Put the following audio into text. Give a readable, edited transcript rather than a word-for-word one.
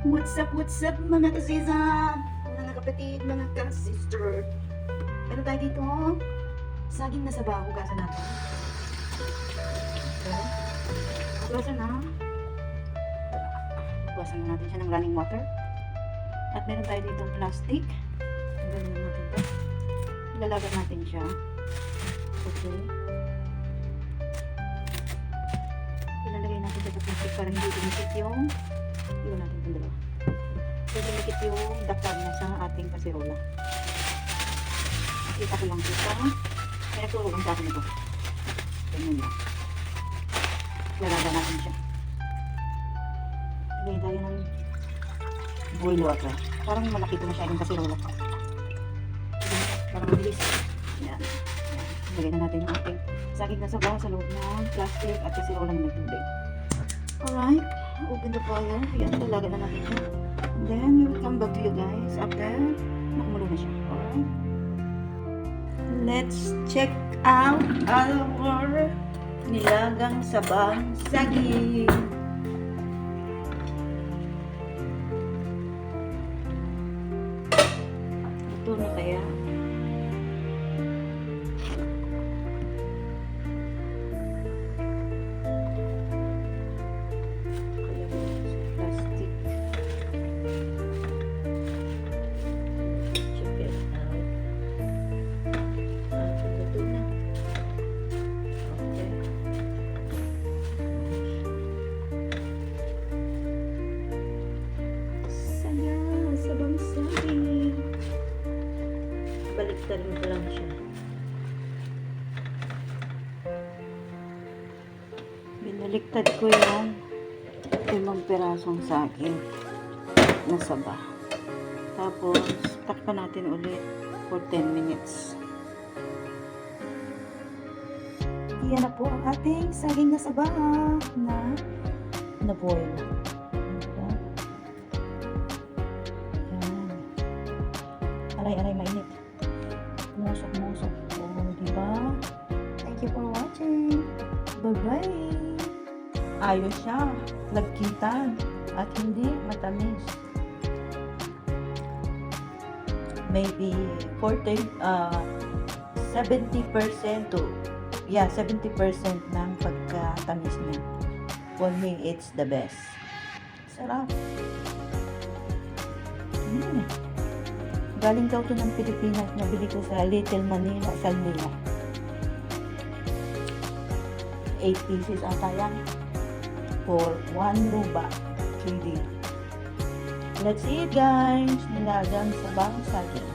What's up mga kasisa, mga kapatid, mga ka-sister. Meron tayo dito, saging na sabaw, hugasan natin. Okay. Hugasan na. Hugasan na natin siya ng running water. At meron tayo dito plastic. Tanggalin na natin ito. Ilalagan natin siya. Okay. Ilalagay natin siya sa plastic para hindi dumikit yung iwan natin itong dalawa. So, dumikit yung dakar na sa ating kasirola. Nakita ko lang dito. Kaya tulungan sa akin ito. Ganyan lang. Lalaga natin siya. Lagay tayo ng boil water. Parang malaki ito masyadong kasirola. Parang mabilis. Yan. Lagay na natin yung ating saging na sabaw sa loob ng plastic at kasirola na may tubig. Alright. Open the fire. Yan, lalaga na natin siya. And then, we will come back to you guys after nakumulo na siya. Alright? Let's check out our nilagang sabang saging. Ito na kaya. Baliktad mo lang siya. Binaliktad ko yung 5 pirasong saging na saba. Tapos, takpan natin ulit for 10 minutes. Yan na po ang ating saging na saba na boil. Aray, mainit. Musok. Oo, diba? Thank you for watching. Bye-bye. Ayos siya. Lagkitan. At hindi matamis. Maybe 70% to 70% ng pagkatamis niya. For me, it's the best. Sarap. Galing daw to ng Pilipinas. Nabili ko sa Little Manila, Salmila. 8 pieces ata yan. For 1 ruba. 3D. Let's eat guys. Nilagang sabang saging.